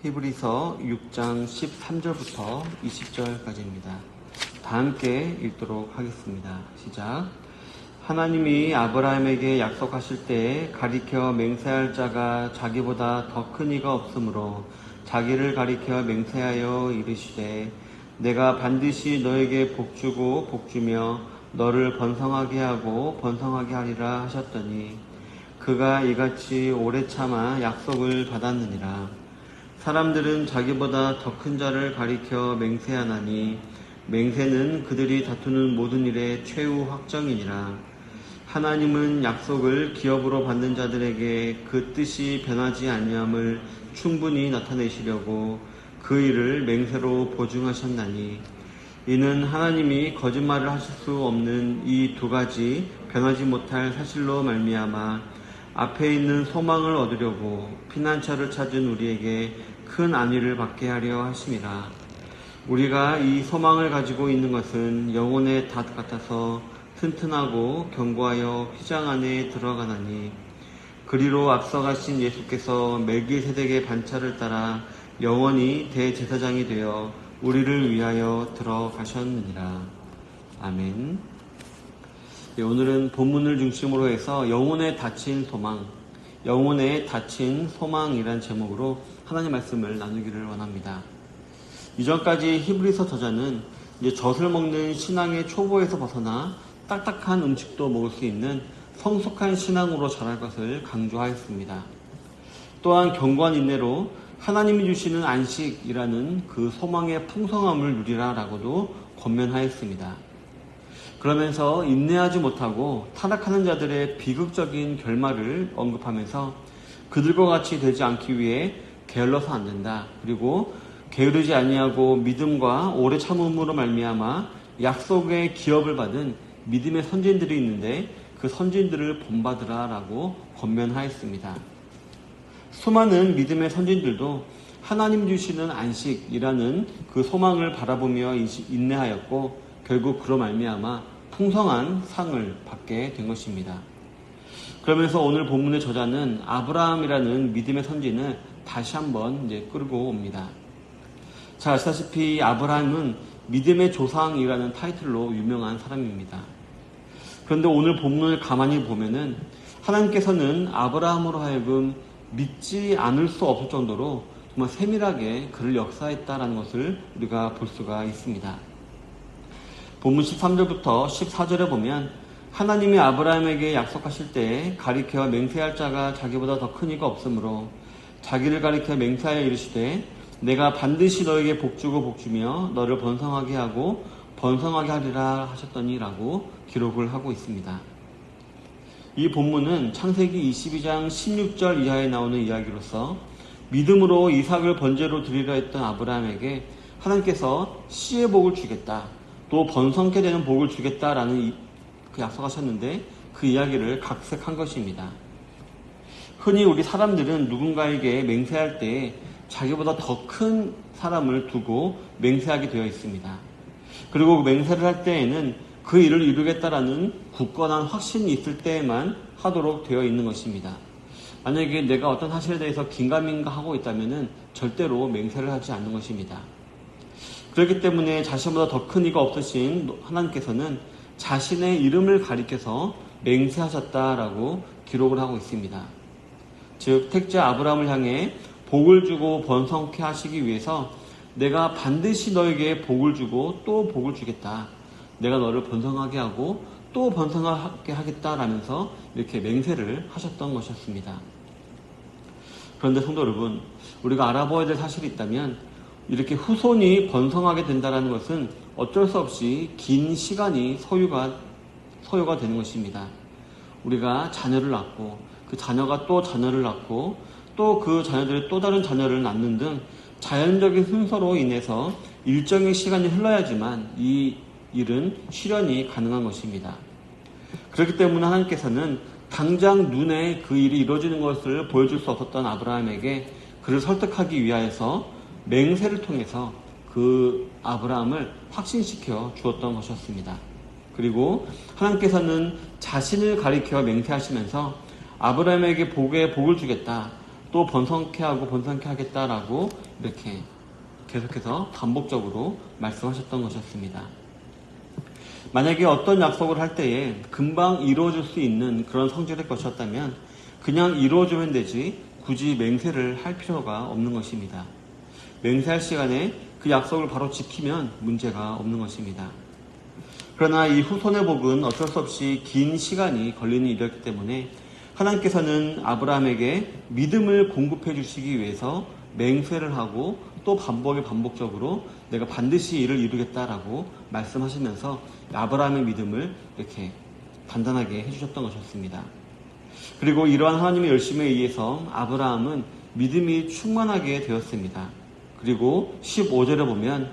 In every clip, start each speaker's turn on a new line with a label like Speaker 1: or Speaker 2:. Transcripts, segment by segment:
Speaker 1: 히브리서 6장 13절부터 20절까지입니다. 다 함께 읽도록 하겠습니다. 시작. 하나님이 아브라함에게 약속하실 때에 가리켜 맹세할 자가 자기보다 더 큰 이가 없으므로 자기를 가리켜 맹세하여 이르시되 내가 반드시 너에게 복주고 복주며 너를 번성하게 하고 번성하게 하리라 하셨더니 그가 이같이 오래 참아 약속을 받았느니라. 사람들은 자기보다 더 큰 자를 가리켜 맹세하나니 맹세는 그들이 다투는 모든 일의 최후 확정이니라. 하나님은 약속을 기업으로 받는 자들에게 그 뜻이 변하지 아니함을 충분히 나타내시려고 그 일을 맹세로 보증하셨나니 이는 하나님이 거짓말을 하실 수 없는 이 두 가지 변하지 못할 사실로 말미암아 앞에 있는 소망을 얻으려고 피난처를 찾은 우리에게 큰 안위를 받게 하려 하심이라. 우리가 이 소망을 가지고 있는 것은 영혼의 닷 같아서 튼튼하고 견고하여 휘장 안에 들어가나니 그리로 앞서가신 예수께서 멜기세덱의 반차를 따라 영원히 대제사장이 되어 우리를 위하여 들어가셨느니라. 아멘. 오늘은 본문을 중심으로 해서 영혼에 닫힌 소망, 영혼에 닫힌 소망이란 제목으로 하나님의 말씀을 나누기를 원합니다. 이전까지 히브리서 저자는 이제 젖을 먹는 신앙의 초보에서 벗어나 딱딱한 음식도 먹을 수 있는 성숙한 신앙으로 자랄 것을 강조하였습니다. 또한 견고한 인내로 하나님이 주시는 안식이라는 그 소망의 풍성함을 누리라라고도 권면하였습니다. 그러면서 인내하지 못하고 타락하는 자들의 비극적인 결말을 언급하면서 그들과 같이 되지 않기 위해 게을러서 안 된다. 그리고 게으르지 아니하고 믿음과 오래 참음으로 말미암아 약속의 기업을 받은 믿음의 선진들이 있는데 그 선진들을 본받으라라고 권면하였습니다. 수많은 믿음의 선진들도 하나님 주시는 안식이라는 그 소망을 바라보며 인내하였고 결국 그로 말미암아 풍성한 상을 받게 된 것입니다. 그러면서 오늘 본문의 저자는 아브라함이라는 믿음의 선진을 다시 한번 끌고 옵니다. 잘 아시다시피 아브라함은 믿음의 조상이라는 타이틀로 유명한 사람입니다. 그런데 오늘 본문을 가만히 보면은 하나님께서는 아브라함으로 하여금 믿지 않을 수 없을 정도로 정말 세밀하게 그를 역사했다라는 것을 우리가 볼 수가 있습니다. 본문 13절부터 14절에 보면 하나님이 아브라함에게 약속하실 때에 가리켜 맹세할 자가 자기보다 더 큰 이가 없으므로 자기를 가리켜 맹세하여 이르시되 내가 반드시 너에게 복주고 복주며 너를 번성하게 하고 번성하게 하리라 하셨더니라고 기록을 하고 있습니다. 이 본문은 창세기 22장 16절 이하에 나오는 이야기로서 믿음으로 이삭을 번제로 드리려 했던 아브라함에게 하나님께서 씨의 복을 주겠다, 또 번성케 되는 복을 주겠다라는 그 약속하셨는데 그 이야기를 각색한 것입니다. 흔히 우리 사람들은 누군가에게 맹세할 때 자기보다 더 큰 사람을 두고 맹세하게 되어 있습니다. 그리고 맹세를 할 때에는 그 일을 이루겠다라는 굳건한 확신이 있을 때에만 하도록 되어 있는 것입니다. 만약에 내가 어떤 사실에 대해서 긴가민가 하고 있다면 절대로 맹세를 하지 않는 것입니다. 그렇기 때문에 자신보다 더 큰 이가 없으신 하나님께서는 자신의 이름을 가리켜서 맹세하셨다라고 기록을 하고 있습니다. 즉 택자 아브라함을 향해 복을 주고 번성케 하시기 위해서 내가 반드시 너에게 복을 주고 또 복을 주겠다. 내가 너를 번성하게 하고 또 번성하게 하겠다라면서 이렇게 맹세를 하셨던 것이었습니다. 그런데 성도 여러분, 우리가 알아봐야 될 사실이 있다면 이렇게 후손이 번성하게 된다는 것은 어쩔 수 없이 긴 시간이 소요가 되는 것입니다. 우리가 자녀를 낳고 그 자녀가 또 자녀를 낳고 또 그 자녀들이 또 다른 자녀를 낳는 등 자연적인 순서로 인해서 일정의 시간이 흘러야지만 이 일은 실현이 가능한 것입니다. 그렇기 때문에 하나님께서는 당장 눈에 그 일이 이루어지는 것을 보여줄 수 없었던 아브라함에게 그를 설득하기 위하여서 맹세를 통해서 그 아브라함을 확신시켜 주었던 것이었습니다. 그리고 하나님께서는 자신을 가리켜 맹세하시면서 아브라함에게 복을 주겠다, 또 번성케 하고 번성케 하겠다라고 이렇게 계속해서 반복적으로 말씀하셨던 것이었습니다. 만약에 어떤 약속을 할 때에 금방 이루어질 수 있는 그런 성질의 것이었다면 그냥 이루어주면 되지 굳이 맹세를 할 필요가 없는 것입니다. 맹세할 시간에 그 약속을 바로 지키면 문제가 없는 것입니다. 그러나 이 후손의 복은 어쩔 수 없이 긴 시간이 걸리는 일이었기 때문에 하나님께서는 아브라함에게 믿음을 공급해 주시기 위해서 맹세를 하고 또 반복적으로 내가 반드시 이를 이루겠다라고 말씀하시면서 아브라함의 믿음을 이렇게 단단하게 해주셨던 것이었습니다. 그리고 이러한 하나님의 열심에 의해서 아브라함은 믿음이 충만하게 되었습니다. 그리고 15절에 보면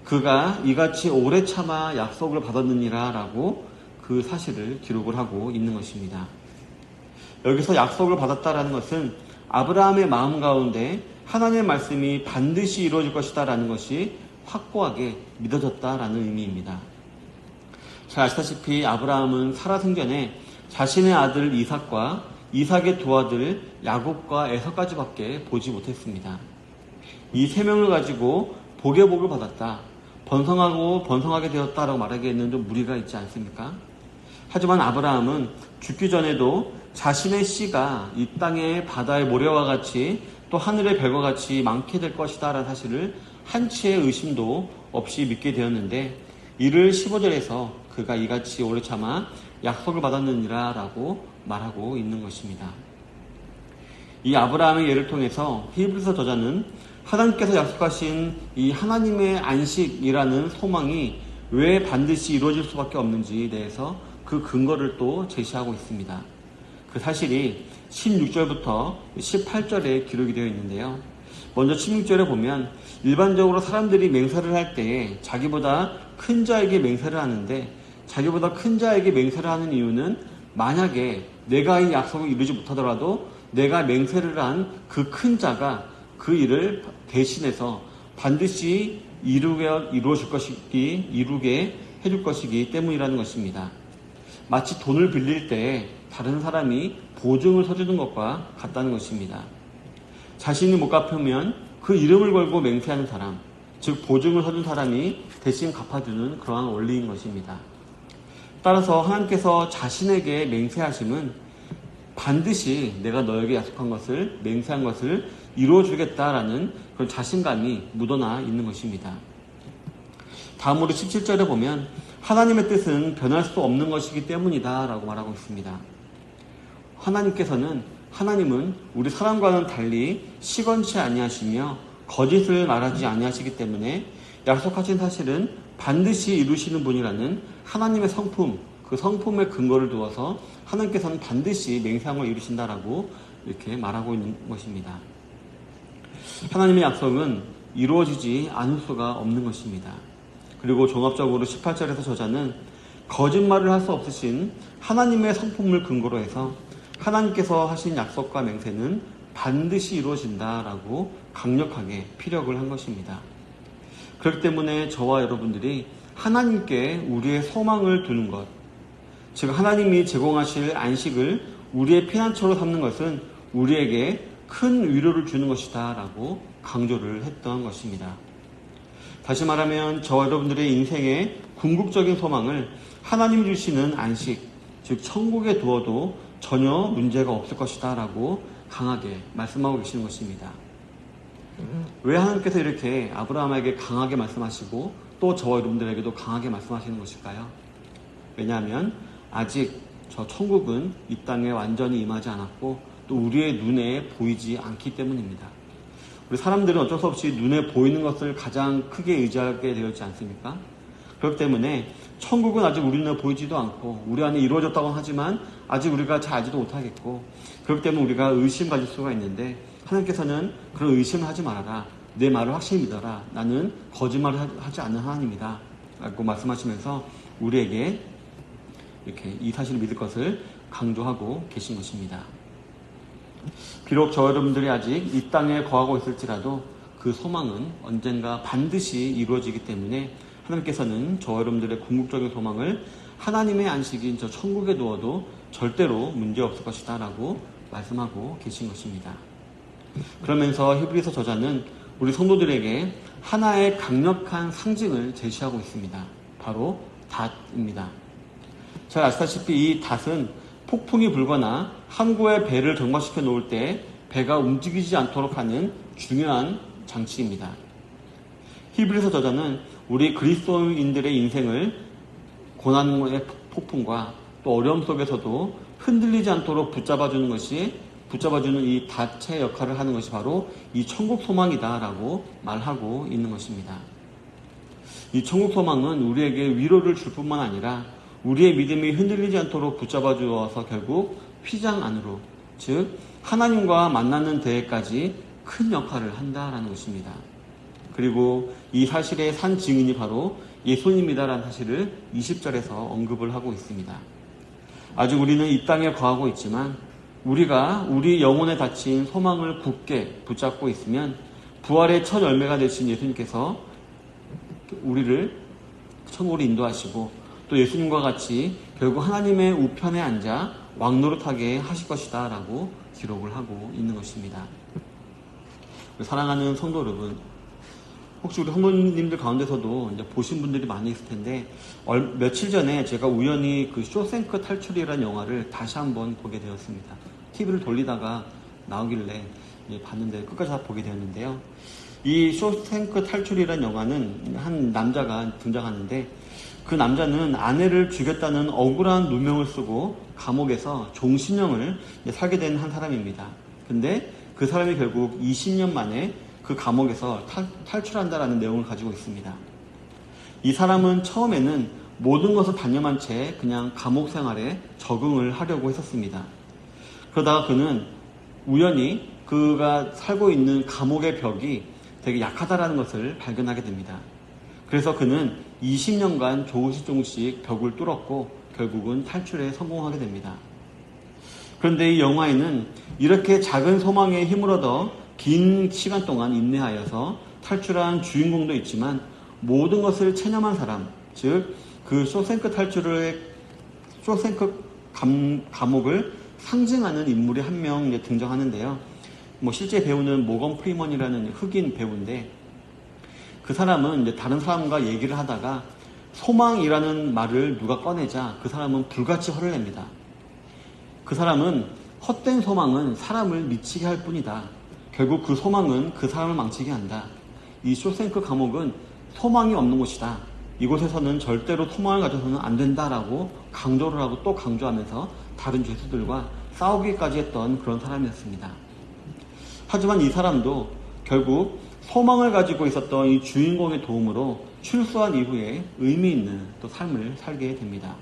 Speaker 1: 그가 이같이 오래 참아 약속을 받았느니라 라고 그 사실을 기록을 하고 있는 것입니다. 여기서 약속을 받았다라는 것은 아브라함의 마음 가운데 하나님의 말씀이 반드시 이루어질 것이다 라는 것이 확고하게 믿어졌다라는 의미입니다. 잘 아시다시피 아브라함은 사라 생전에 자신의 아들 이삭과 이삭의 두 아들 야곱과 에서까지밖에 보지 못했습니다. 이 세 명을 가지고 복의 복을 받았다, 번성하고 번성하게 되었다라고 말하기에는 좀 무리가 있지 않습니까? 하지만 아브라함은 죽기 전에도 자신의 씨가 이 땅의 바다의 모래와 같이 또 하늘의 별과 같이 많게 될 것이다 라는 사실을 한치의 의심도 없이 믿게 되었는데 이를 15절에서 그가 이같이 오래 참아 약속을 받았느니라 라고 말하고 있는 것입니다. 이 아브라함의 예를 통해서 히브리서 저자는 하나님께서 약속하신 이 하나님의 안식이라는 소망이 왜 반드시 이루어질 수밖에 없는지에 대해서 그 근거를 또 제시하고 있습니다. 그 사실이 16절부터 18절에 기록이 되어 있는데요. 먼저 16절에 보면 일반적으로 사람들이 맹세를 할 때에 자기보다 큰 자에게 맹세를 하는데 자기보다 큰 자에게 맹세를 하는 이유는 만약에 내가 이 약속을 이루지 못하더라도 내가 맹세를 한 그 큰 자가 그 일을 대신해서 반드시 이루게 해줄 것이기 때문이라는 것입니다. 마치 돈을 빌릴 때 다른 사람이 보증을 서주는 것과 같다는 것입니다. 자신이 못 갚으면 그 이름을 걸고 맹세하는 사람, 즉 보증을 서준 사람이 대신 갚아주는 그러한 원리인 것입니다. 따라서 하나님께서 자신에게 맹세하심은 반드시 내가 너에게 약속한 것을, 맹세한 것을 이루어주겠다라는 그런 자신감이 묻어나 있는 것입니다. 다음으로 17절에 보면 하나님의 뜻은 변할 수 없는 것이기 때문이다 라고 말하고 있습니다. 하나님은 우리 사람과는 달리 시건치 아니하시며 거짓을 말하지 아니하시기 때문에 약속하신 사실은 반드시 이루시는 분이라는 하나님의 성품, 그 성품의 근거를 두어서 하나님께서는 반드시 맹세한 걸 이루신다라고 이렇게 말하고 있는 것입니다. 하나님의 약속은 이루어지지 않을 수가 없는 것입니다. 그리고 종합적으로 18절에서 저자는 거짓말을 할 수 없으신 하나님의 성품을 근거로 해서 하나님께서 하신 약속과 맹세는 반드시 이루어진다라고 강력하게 피력을 한 것입니다. 그렇기 때문에 저와 여러분들이 하나님께 우리의 소망을 두는 것, 즉 하나님이 제공하실 안식을 우리의 피난처로 삼는 것은 우리에게 큰 위로를 주는 것이다 라고 강조를 했던 것입니다. 다시 말하면 저와 여러분들의 인생의 궁극적인 소망을 하나님이 주시는 안식, 즉 천국에 두어도 전혀 문제가 없을 것이다 라고 강하게 말씀하고 계시는 것입니다. 왜 하나님께서 이렇게 아브라함에게 강하게 말씀하시고 또 저와 여러분들에게도 강하게 말씀하시는 것일까요? 왜냐하면 아직 저 천국은 이 땅에 완전히 임하지 않았고 또 우리의 눈에 보이지 않기 때문입니다. 우리 사람들은 어쩔 수 없이 눈에 보이는 것을 가장 크게 의지하게 되어 있지 않습니까? 그렇기 때문에 천국은 아직 우리 눈에 보이지도 않고 우리 안에 이루어졌다고 하지만 아직 우리가 잘 알지도 못하겠고 그렇기 때문에 우리가 의심 가질 수가 있는데 하나님께서는 그런 의심을 하지 말아라. 내 말을 확실히 믿어라. 나는 거짓말을 하지 않는 하나님이다. 라고 말씀하시면서 우리에게 이렇게 이 사실을 믿을 것을 강조하고 계신 것입니다. 비록 저 여러분들이 아직 이 땅에 거하고 있을지라도 그 소망은 언젠가 반드시 이루어지기 때문에 하나님께서는 저 여러분들의 궁극적인 소망을 하나님의 안식인 저 천국에 두어도 절대로 문제없을 것이다 라고 말씀하고 계신 것입니다. 그러면서 히브리서 저자는 우리 성도들에게 하나의 강력한 상징을 제시하고 있습니다. 바로 닷입니다. 잘 아시다시피 이 닷은 폭풍이 불거나 항구의 배를 정박시켜 놓을 때 배가 움직이지 않도록 하는 중요한 장치입니다. 히브리서 저자는 우리 그리스도인들의 인생을 고난의 폭풍과 또 어려움 속에서도 흔들리지 않도록 붙잡아주는 이 닷의 역할을 하는 것이 바로 이 천국 소망이다라고 말하고 있는 것입니다. 이 천국 소망은 우리에게 위로를 줄 뿐만 아니라 우리의 믿음이 흔들리지 않도록 붙잡아 주어서 결국 휘장 안으로, 즉 하나님과 만나는 데에까지 큰 역할을 한다라는 것입니다. 그리고 이 사실의 산 증인이 바로 예수님이다라는 사실을 20절에서 언급을 하고 있습니다. 아직 우리는 이 땅에 거하고 있지만 우리가 우리 영혼에 닫힌 소망을 굳게 붙잡고 있으면 부활의 첫 열매가 되신 예수님께서 우리를 천국으로 인도하시고 또 예수님과 같이 결국 하나님의 우편에 앉아 왕노릇하게 하실 것이다 라고 기록을 하고 있는 것입니다. 사랑하는 성도 여러분, 혹시 우리 성도님들 가운데서도 이제 보신 분들이 많이 있을 텐데 며칠 전에 제가 우연히 그 쇼생크 탈출이라는 영화를 다시 한번 보게 되었습니다. TV를 돌리다가 나오길래 봤는데 끝까지 다 보게 되었는데요. 이 쇼생크 탈출이라는 영화는 한 남자가 등장하는데 그 남자는 아내를 죽였다는 억울한 누명을 쓰고 감옥에서 종신형을 살게 된 한 사람입니다. 근데 그 사람이 결국 20년 만에 그 감옥에서 탈출한다라는 내용을 가지고 있습니다. 이 사람은 처음에는 모든 것을 단념한 채 그냥 감옥 생활에 적응을 하려고 했었습니다. 그러다가 그는 우연히 그가 살고 있는 감옥의 벽이 되게 약하다라는 것을 발견하게 됩니다. 그래서 그는 20년간 조금씩 벽을 뚫었고 결국은 탈출에 성공하게 됩니다. 그런데 이 영화에는 이렇게 작은 소망에 힘을 얻어 긴 시간 동안 인내하여서 탈출한 주인공도 있지만 모든 것을 체념한 사람, 즉 그 쇼생크 감옥을 상징하는 인물이 한 명 등장하는데요. 실제 배우는 모건 프리먼이라는 흑인 배우인데 그 사람은 다른 사람과 얘기를 하다가 소망이라는 말을 누가 꺼내자 그 사람은 불같이 화를 냅니다. 그 사람은 헛된 소망은 사람을 미치게 할 뿐이다. 결국 그 소망은 그 사람을 망치게 한다. 이 쇼생크 감옥은 소망이 없는 곳이다. 이곳에서는 절대로 소망을 가져서는 안 된다라고 강조를 하고 또 강조하면서 다른 죄수들과 싸우기까지 했던 그런 사람이었습니다. 하지만 이 사람도 결국 소망을 가지고 있었던 이 주인공의 도움으로 출소한 이후에 의미 있는 또 삶을 살게 됩니다.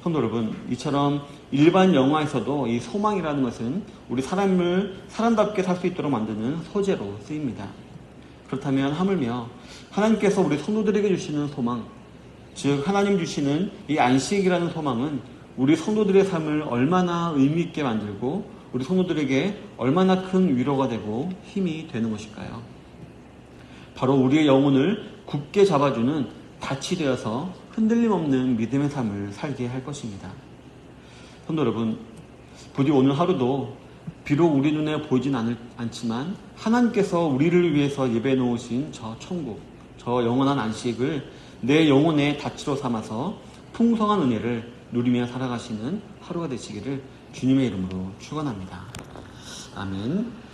Speaker 1: 성도 여러분, 이처럼 일반 영화에서도 이 소망이라는 것은 우리 사람을 사람답게 살 수 있도록 만드는 소재로 쓰입니다. 그렇다면 하물며 하나님께서 우리 성도들에게 주시는 소망, 즉 하나님 주시는 이 안식이라는 소망은 우리 성도들의 삶을 얼마나 의미 있게 만들고 우리 성도들에게 얼마나 큰 위로가 되고 힘이 되는 것일까요? 바로 우리의 영혼을 굳게 잡아주는 닻이 되어서 흔들림 없는 믿음의 삶을 살게 할 것입니다. 성도 여러분, 부디 오늘 하루도 비록 우리 눈에 보이진 않지만 하나님께서 우리를 위해서 예배해 놓으신 저 천국, 저 영원한 안식을 내 영혼의 닻으로 삼아서 풍성한 은혜를 누리며 살아가시는 하루가 되시기를 주님의 이름으로 축원합니다. 아멘.